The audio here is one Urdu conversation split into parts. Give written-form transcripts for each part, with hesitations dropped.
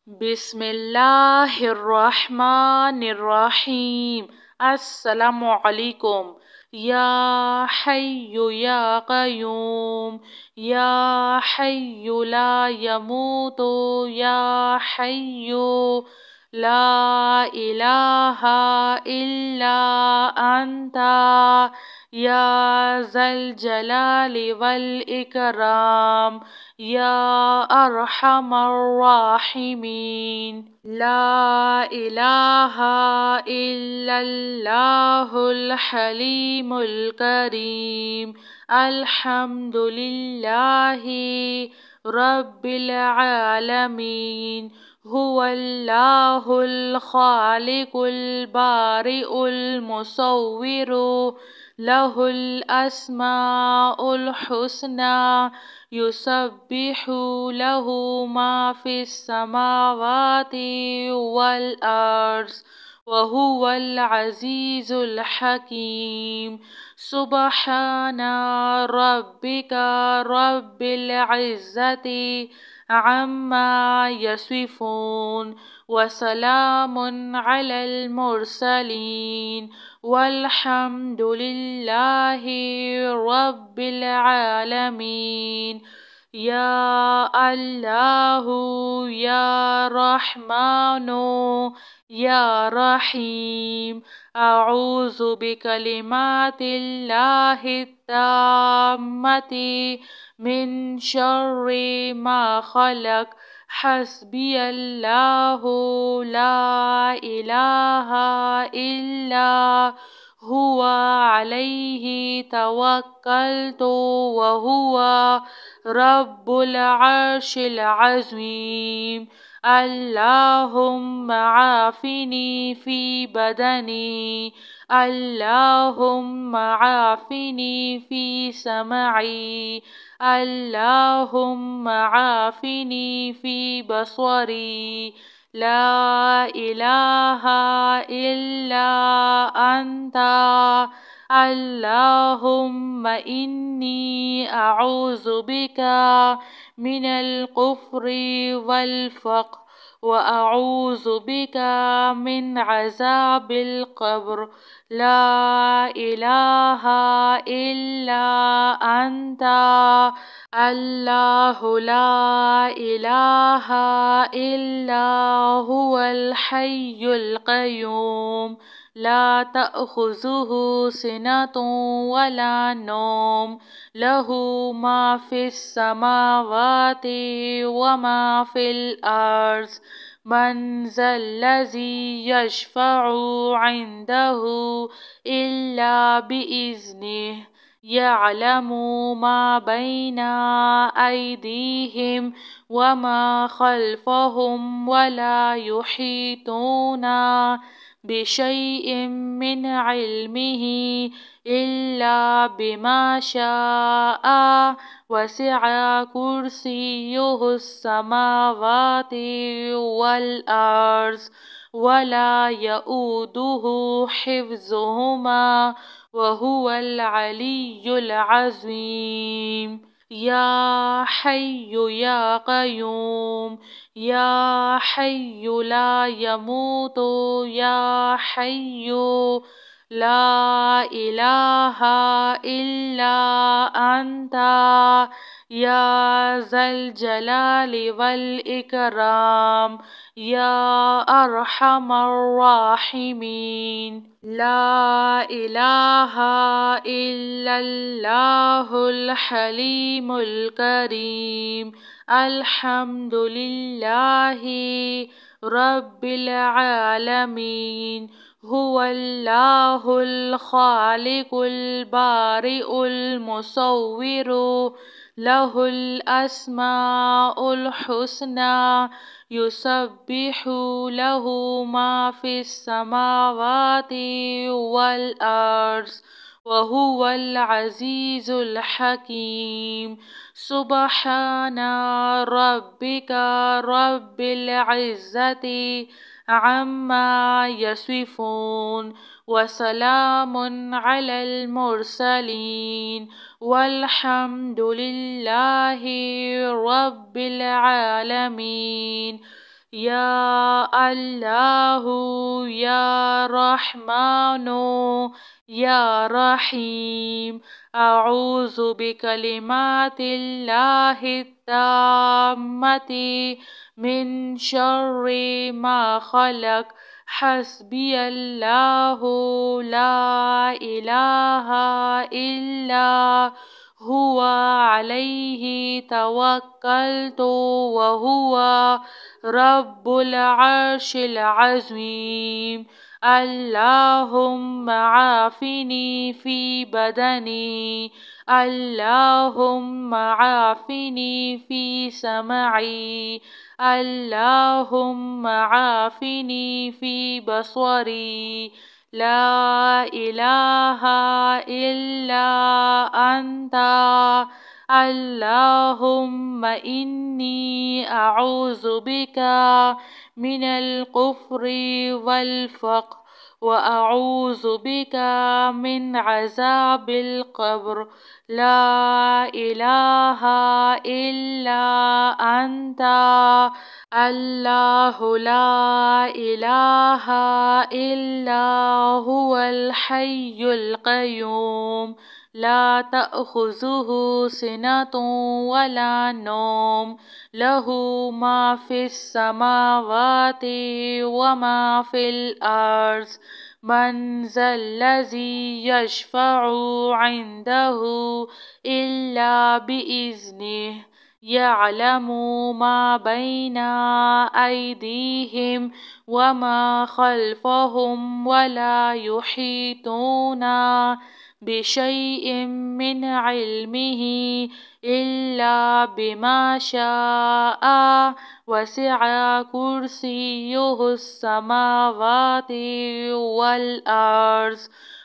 بسم اللہ الرحمن الرحیم۔ السلام علیکم۔ یا حی یا قیوم، یا حی لا یموت، یا حی لا الہ الا انت، یا ذا الجلال والاکرام، یا ارحم الراحمین۔ لا الہ الا اللہ الحلیم الکریم، الحمد للہ رب العالمین، هو اللہ الخالق البارئ المصور، لہ الاسماء الحسنى، یسبح لہ ما فی السماوات والارض، وهو العزیز الحکیم۔ سبحان ربک رب العزة عما یصفون، وسلام علی المرسلین، والحمد للہ رب العالمین۔ یا اللہ یا رحمن یا رحیم، اعوذ بکلمات اللہ التامۃ من شر ما خلق، حسبی اللہ لا الہ الا هو علیہ توکلت وہو رب العرش العظیم۔ اللہم عافنی فی بدنی، اللہم عافنی فی سمعی، اللہم عافنی فی بصری، لا الہ الا انت، اللہم انی اعوذ بک من الکفر والفقر، واعوذ بک من عذاب القبر، لا الہ الا انت، اللہ لا الہ الا هو الحی القیوم، لا تأخذہ سنۃ ولا نوم، لہ ما فی السماوات وما فی الارض، من ذا الذی یشفع عندہ الا بإذنہ، یعلم ما بین ایدیہم وما خلفہم، ولا یحیطون بشیء من علمہ الا بما شاء، وسع کرسیہ السماوات والارض، ولا یؤودہ حفظہما، وهو العلی العظیم۔ یا حی یا قیوم، یا حی لا یموت، یا حی لا الہ الا انت، یا ذا الجلال والاکرام، یا ارحم الراحمین۔ لا الہ الا اللہ الحلیم الکریم، الحمد للہ رب العالمین، هو اللہ الخالق البارئ المصور، لہ الاسماء الحسنى، یسبح لہ ما فی السماوات والارض، وهو العزیز الحکیم۔ سبحان ربک رب العزة عما یصفون، وسلام علی المرسلین، والحمد للہ رب العالمین۔ یا اللہ یا رحمان یا رحیم اعوذ بکلمات اللہ التامۃ من شر ما خلق حسبی اللہ لا الہ الا هو علیہ توکلت وهو رب العرش العظیم اللہم عافنی فی بدنی اللہم عافنی فی سمعی اللہم عافنی فی بصری لا الہ الا انت اللہم انی اعوذ بک من الکفر والفقر وأعوذ بك من عذاب القبر لا إله إلا أنت الله لا إله إلا هو الحي القيوم لا تأخذه سنة ولا نوم له ما في السماوات وما في الأرض من ذا الذي يشفع عنده إلا بإذنه يعلم ما بين أيديهم وما خلفهم ولا يحيطون بشيء من علمه إلا بما شاء وسع كرسيه السماوات والأرض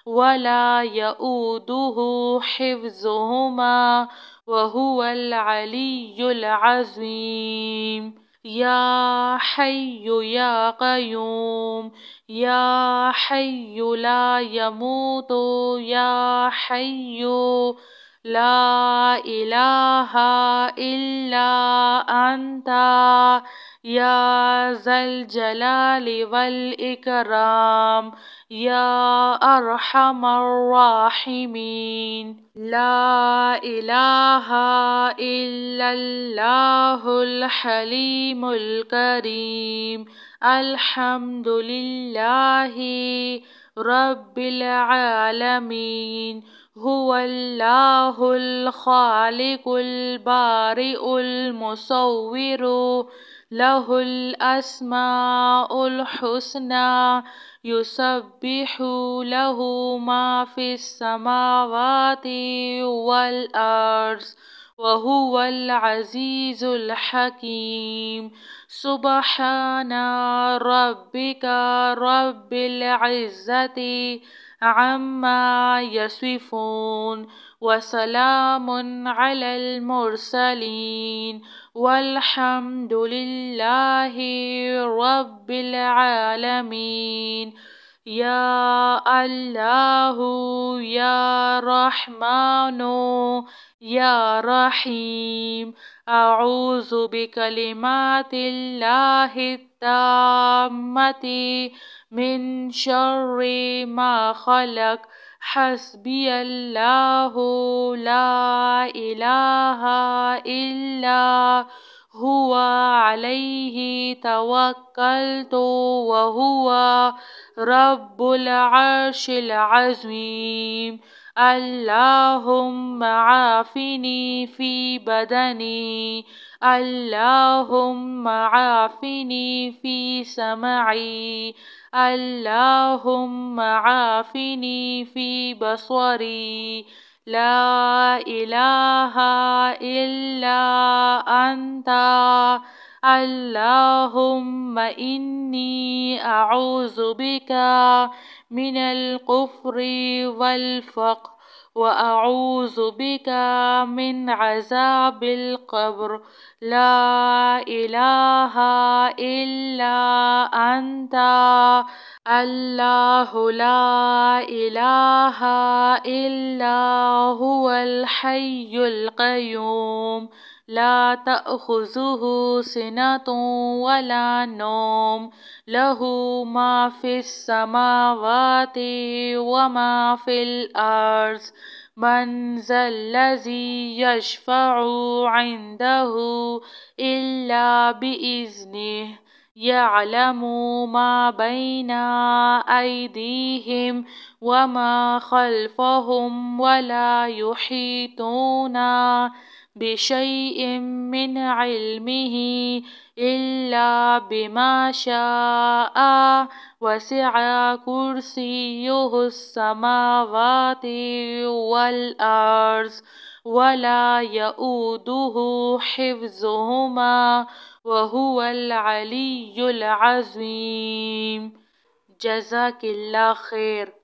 ولا يؤوده حفظهما وهو العلي العظيم يا حي يا قيوم يا حي لا يموت يا حي لا إله إلا أنت يا ذا الجلال والإكرام يا أرحم الراحمين لا إله إلا الله الحليم الكريم الحمد لله رب العالمين هو الله الخالق البارئ المصور له الأسماء الحسنى يسبح له ما في السماوات والأرض وهو العزيز الحكيم سبحان ربك رب العزة عما يصفون وسلام على المرسلين والحمد لله رب العالمين يا الله يا رحمن يا رحيم أعوذ بكلمات الله التامة من شر ما خلق حسبي الله لا إله إلا هو عليه توكلت وهو رب العرش العظيم اللهم عافني في بدني اللهم عافني في سمعي اللهم عافني في بصري لا إله إلا أنت اللهم إني أعوذ بك من الكفر والفقر وأعوذ بك من عذاب القبر لا إله إلا أنت الله لا إله إلا هو الحي القيوم لا تأخذه سنة ولا نوم له ما في السماوات وما في الأرض من ذا الذي يشفع عنده إلا بإذنه يعلم ما بين أيديهم وما خلفهم ولا يحيطون بشيء من علمه إلا بما شاء وسع كرسيه السماوات والأرض ولا يؤوده حفظهما وهو العلي العظيم. جزاک اللہ خیر.